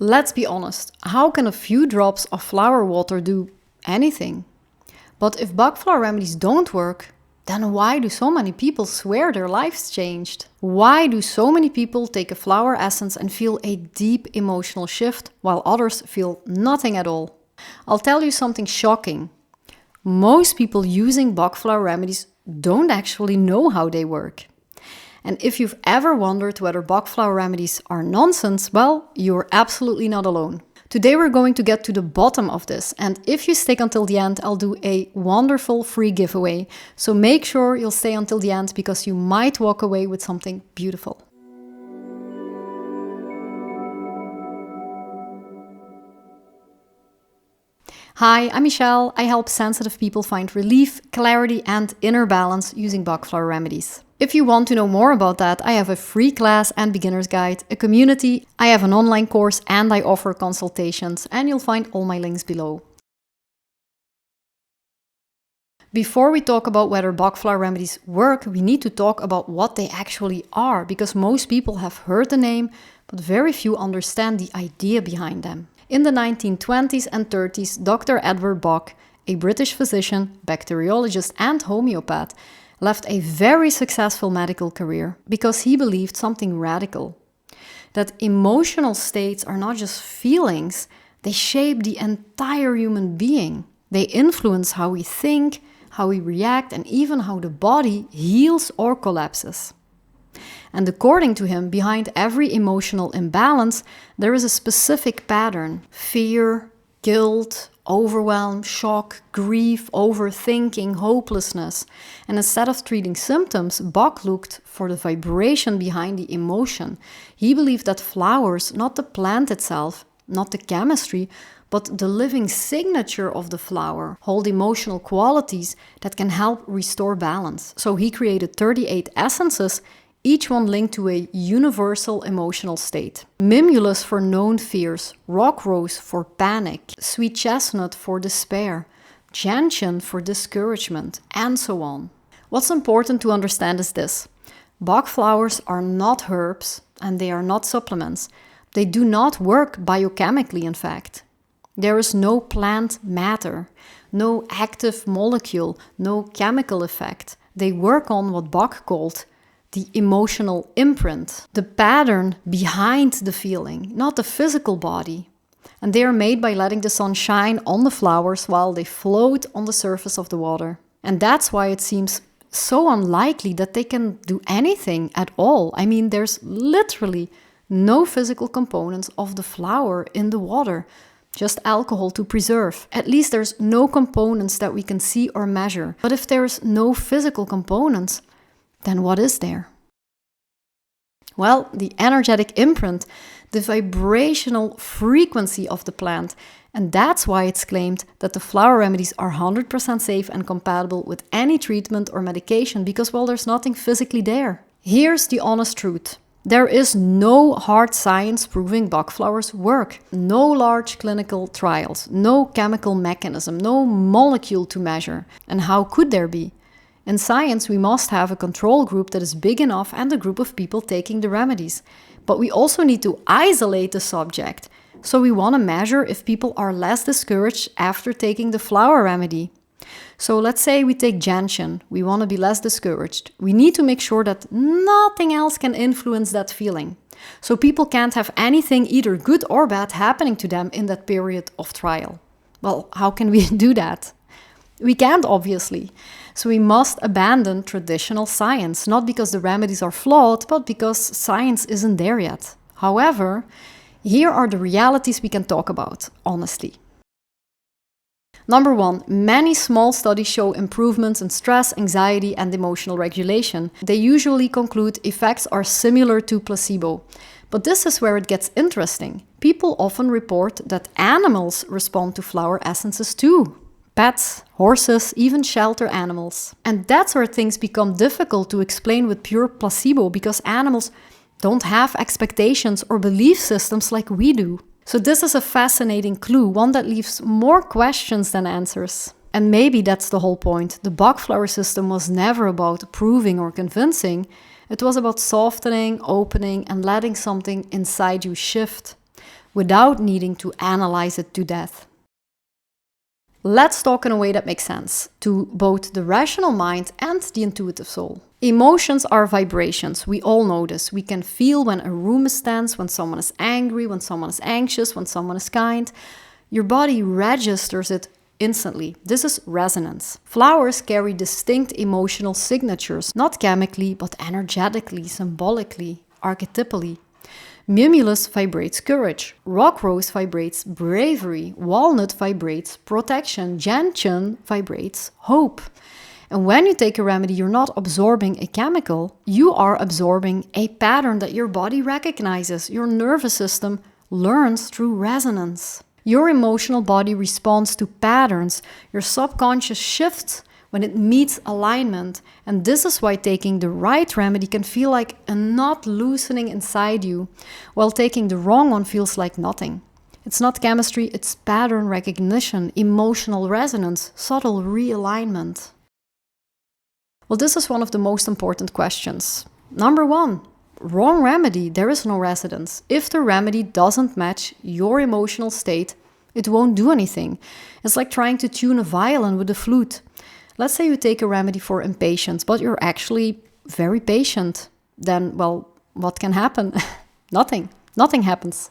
Let's be honest, how can a few drops of flower water do anything? But if Bach Flower Remedies don't work, then why do so many people swear their lives changed? Why do so many people take a flower essence and feel a deep emotional shift, while others feel nothing at all? I'll tell you something shocking. Most people using Bach Flower Remedies don't actually know how they work. And if you've ever wondered whether Bach Flower Remedies are nonsense, well, you're absolutely not alone. Today we're going to get to the bottom of this, and if you stick until the end, I'll do a wonderful free giveaway. So make sure you'll stay until the end because you might walk away with something beautiful. Hi, I'm Michelle. I help sensitive people find relief, clarity, and inner balance using Bach Flower Remedies. If you want to know more about that, I have a free class and beginner's guide, a community, I have an online course, and I offer consultations, and you'll find all my links below. Before we talk about whether Bach Flower Remedies work, we need to talk about what they actually are, because most people have heard the name, but very few understand the idea behind them. In the 1920s and 30s, Dr. Edward Bach, a British physician, bacteriologist, and homeopath, left a very successful medical career because he believed something radical. That emotional states are not just feelings, they shape the entire human being. They influence how we think, how we react, and even how the body heals or collapses. And according to him, behind every emotional imbalance, there is a specific pattern: fear, guilt, overwhelm, shock, grief, overthinking, hopelessness. And instead of treating symptoms, Bach looked for the vibration behind the emotion. He believed that flowers, not the plant itself, not the chemistry, but the living signature of the flower, hold emotional qualities that can help restore balance. So he created 38 essences, each one linked to a universal emotional state. Mimulus for known fears, rock rose for panic, sweet chestnut for despair, gentian for discouragement, and so on. What's important to understand is this: Bach flowers are not herbs and they are not supplements. They do not work biochemically, in fact. There is no plant matter, no active molecule, no chemical effect. They work on what Bach called the emotional imprint, the pattern behind the feeling, not the physical body. And they are made by letting the sun shine on the flowers while they float on the surface of the water. And that's why it seems so unlikely that they can do anything at all. I mean, there's literally no physical components of the flower in the water, just alcohol to preserve. At least there's no components that we can see or measure. But if there's no physical components, then what is there? Well, the energetic imprint, the vibrational frequency of the plant. And that's why it's claimed that the flower remedies are 100% safe and compatible with any treatment or medication because, well, there's nothing physically there. Here's the honest truth. There is no hard science proving Bach flowers work. No large clinical trials, no chemical mechanism, no molecule to measure. And how could there be? In science, we must have a control group that is big enough and a group of people taking the remedies. But we also need to isolate the subject. So we want to measure if people are less discouraged after taking the flower remedy. So let's say we take gentian. We want to be less discouraged. We need to make sure that nothing else can influence that feeling. So people can't have anything, either good or bad, happening to them in that period of trial. Well, how can we do that? We can't, obviously. So we must abandon traditional science, not because the remedies are flawed, but because science isn't there yet. However, here are the realities we can talk about, honestly. Number 1, many small studies show improvements in stress, anxiety, and emotional regulation. They usually conclude effects are similar to placebo. But this is where it gets interesting. People often report that animals respond to flower essences too. Pets, horses, even shelter animals. And that's where things become difficult to explain with pure placebo because animals don't have expectations or belief systems like we do. So this is a fascinating clue, one that leaves more questions than answers. And maybe that's the whole point. The Bach flower system was never about proving or convincing. It was about softening, opening, and letting something inside you shift. without needing to analyze it to death. Let's talk in a way that makes sense to both the rational mind and the intuitive soul. Emotions are vibrations. We all know this. We can feel when a room is tense, when someone is angry, when someone is anxious, when someone is kind. Your body registers it instantly. This is resonance. Flowers carry distinct emotional signatures, not chemically, but energetically, symbolically, archetypally. Mimulus vibrates courage, rock rose vibrates bravery, walnut vibrates protection, gentian vibrates hope. And when you take a remedy, you're not absorbing a chemical, you are absorbing a pattern that your body recognizes, your nervous system learns through resonance. Your emotional body responds to patterns, your subconscious shifts when it meets alignment. And this is why taking the right remedy can feel like a knot loosening inside you, while taking the wrong one feels like nothing. It's not chemistry, it's pattern recognition, emotional resonance, subtle realignment. Well, this is one of the most important questions. Number 1, wrong remedy, there is no resonance. If the remedy doesn't match your emotional state, it won't do anything. It's like trying to tune a violin with a flute. Let's say you take a remedy for impatience, but you're actually very patient. Then, well, what can happen? Nothing. Nothing happens.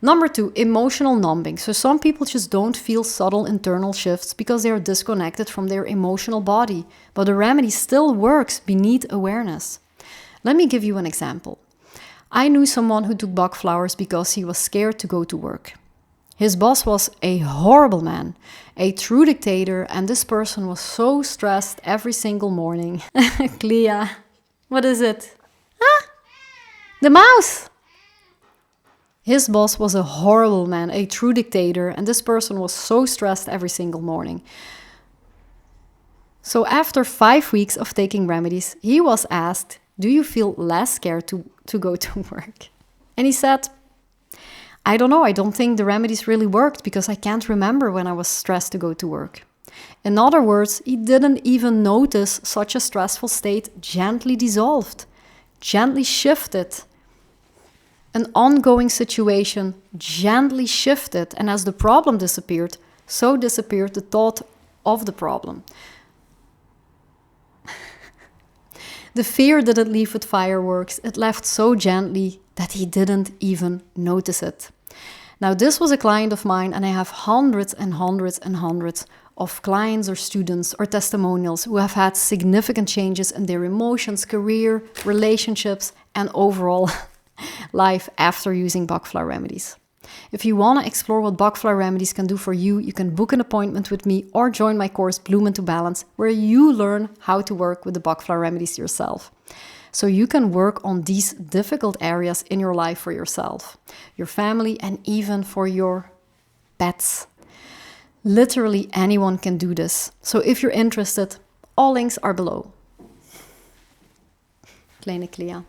Number 2, emotional numbing. So some people just don't feel subtle internal shifts because they are disconnected from their emotional body, but the remedy still works beneath awareness. Let me give you an example. I knew someone who took Bach flowers because he was scared to go to work. His boss was a horrible man, a true dictator, and this person was so stressed every single morning. Clea, what is it? Ah, the mouse! His boss was a horrible man, a true dictator, and this person was so stressed every single morning. So after 5 weeks of taking remedies, he was asked, do you feel less scared to go to work? And he said, I don't know, I don't think the remedies really worked because I can't remember when I was stressed to go to work. In other words, he didn't even notice such a stressful state gently dissolved, gently shifted. An ongoing situation gently shifted, and as the problem disappeared, so disappeared the thought of the problem. The fear didn't leave with fireworks, it left so gently that he didn't even notice it. Now, this was a client of mine, and I have hundreds and hundreds and hundreds of clients or students or testimonials who have had significant changes in their emotions, career, relationships, and overall life after using Bach Flower Remedies. If you want to explore what Bach Flower Remedies can do for you, you can book an appointment with me or join my course Bloom into Balance, where you learn how to work with the Bach Flower Remedies yourself. So you can work on these difficult areas in your life for yourself, your family, and even for your pets. Literally anyone can do this. So if you're interested, all links are below. Kleine Clea.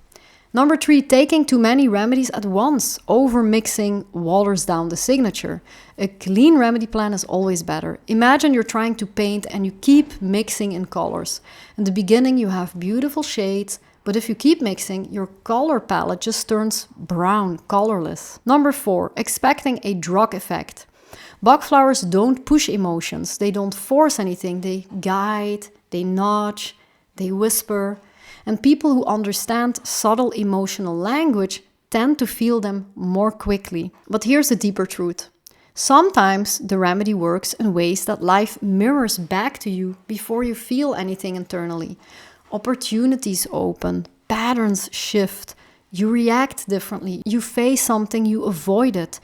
Number 3, taking too many remedies at once. Over-mixing waters down the signature. A clean remedy plan is always better. Imagine you're trying to paint and you keep mixing in colors. In the beginning you have beautiful shades, but if you keep mixing, your color palette just turns brown, colorless. Number 4, expecting a drug effect. Bach flowers don't push emotions. They don't force anything. They guide, they nudge, they whisper. And people who understand subtle emotional language tend to feel them more quickly. But here's the deeper truth. Sometimes the remedy works in ways that life mirrors back to you before you feel anything internally. Opportunities open, patterns shift, you react differently, you face something you avoided.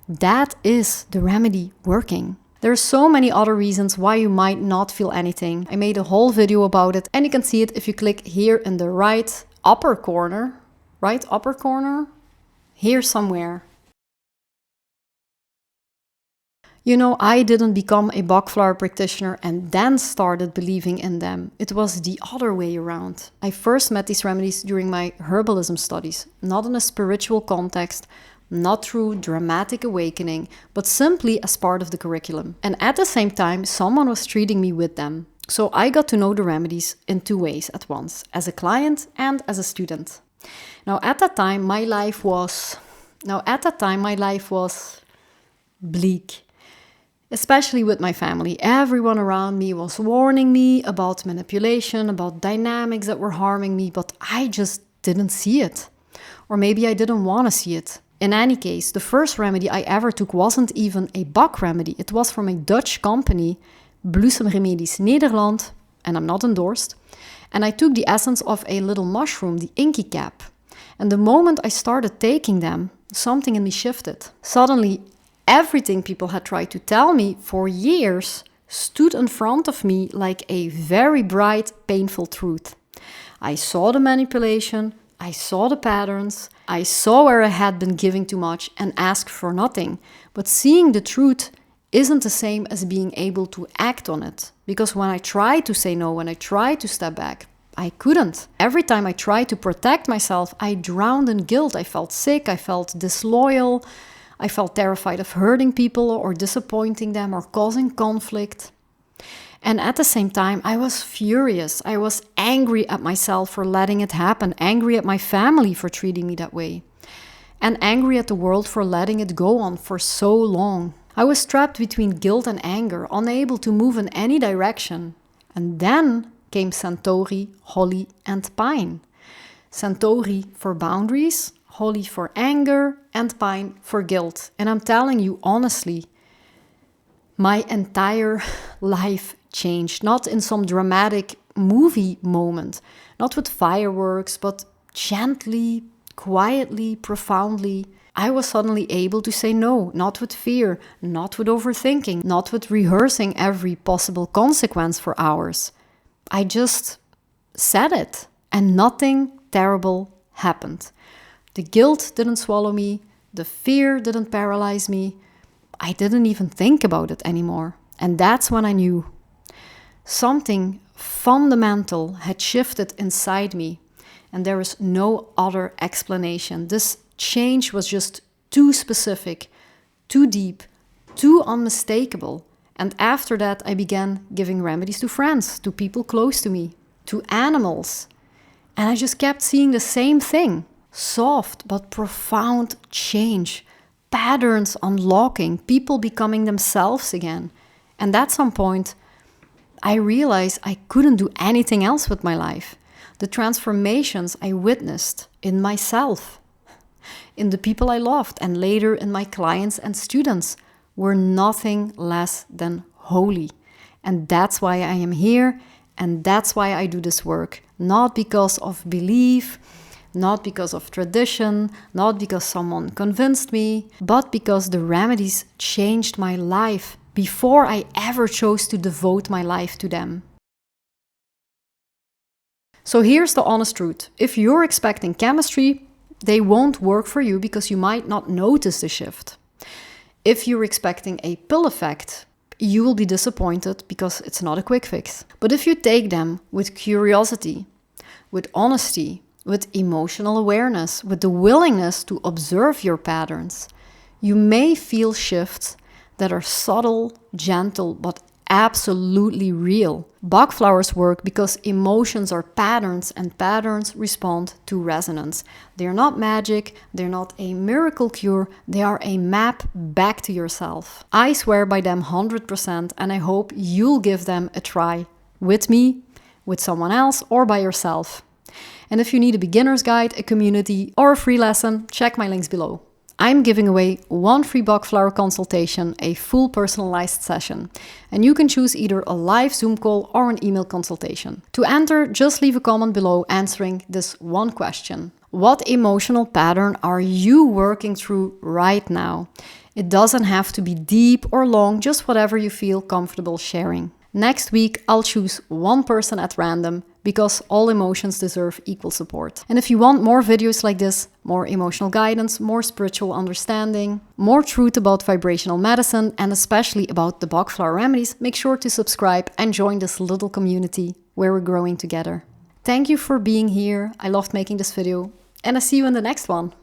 That is the remedy working. There are so many other reasons why you might not feel anything. I made a whole video about it, and you can see it if you click here in the right upper corner, here somewhere. You know, I didn't become a Bach flower practitioner and then started believing in them. It was the other way around. I first met these remedies during my herbalism studies, not in a spiritual context, not through dramatic awakening, but simply as part of the curriculum. And at the same time, someone was treating me with them. So I got to know the remedies in 2 ways at once, as a client and as a student. Now, at that time, my life was Now, at that time, my life was bleak, especially with my family. Everyone around me was warning me about manipulation, about dynamics that were harming me, but I just didn't see it. Or maybe I didn't want to see it. In any case, the first remedy I ever took wasn't even a Bach remedy. It was from a Dutch company, Flower Remedies Nederland, and I'm not endorsed. And I took the essence of a little mushroom, the inky cap. And the moment I started taking them, something in me shifted. Suddenly, everything people had tried to tell me for years stood in front of me like a very bright, painful truth. I saw the manipulation, I saw the patterns, I saw where I had been giving too much and asked for nothing. But seeing the truth isn't the same as being able to act on it. Because when I tried to say no, when I tried to step back, I couldn't. Every time I tried to protect myself, I drowned in guilt. I felt sick, I felt disloyal, I felt terrified of hurting people or disappointing them or causing conflict. And at the same time, I was furious. I was angry at myself for letting it happen, angry at my family for treating me that way, and angry at the world for letting it go on for so long. I was trapped between guilt and anger, unable to move in any direction. And then came Centauri, Holly, and Pine. Centauri for boundaries, Holly for anger, and Pine for guilt. And I'm telling you honestly, my entire life changed. Not in some dramatic movie moment, not with fireworks, but gently, quietly, profoundly. I was suddenly able to say no, not with fear, not with overthinking, not with rehearsing every possible consequence for hours. I just said it, and nothing terrible happened. The guilt didn't swallow me, the fear didn't paralyze me. I didn't even think about it anymore. And that's when I knew something fundamental had shifted inside me, and there is no other explanation. This change was just too specific, too deep, too unmistakable. And after that, I began giving remedies to friends, to people close to me, to animals. And I just kept seeing the same thing. Soft but profound change. Patterns unlocking, people becoming themselves again. And at some point, I realized I couldn't do anything else with my life. The transformations I witnessed in myself, in the people I loved, and later in my clients and students were nothing less than holy. And that's why I am here, and that's why I do this work. Not because of belief, not because of tradition, not because someone convinced me, but because the remedies changed my life before I ever chose to devote my life to them. So here's the honest truth. If you're expecting chemistry, they won't work for you because you might not notice the shift. If you're expecting a pill effect, you will be disappointed because it's not a quick fix. But if you take them with curiosity, with honesty, with emotional awareness, with the willingness to observe your patterns, you may feel shifts that are subtle, gentle, but absolutely real. Bach flowers work because emotions are patterns, and patterns respond to resonance. They're not magic, they're not a miracle cure, they are a map back to yourself. I swear by them 100%, and I hope you'll give them a try. With me, with someone else, or by yourself. And if you need a beginner's guide, a community, or a free lesson, check my links below. I'm giving away one free Bach flower consultation, a full personalized session. And you can choose either a live Zoom call or an email consultation. To enter, just leave a comment below answering this one question. What emotional pattern are you working through right now? It doesn't have to be deep or long, just whatever you feel comfortable sharing. Next week, I'll choose one person at random because all emotions deserve equal support. And if you want more videos like this, more emotional guidance, more spiritual understanding, more truth about vibrational medicine, and especially about the Bach Flower Remedies, make sure to subscribe and join this little community where we're growing together. Thank you for being here. I loved making this video, and I'll see you in the next one.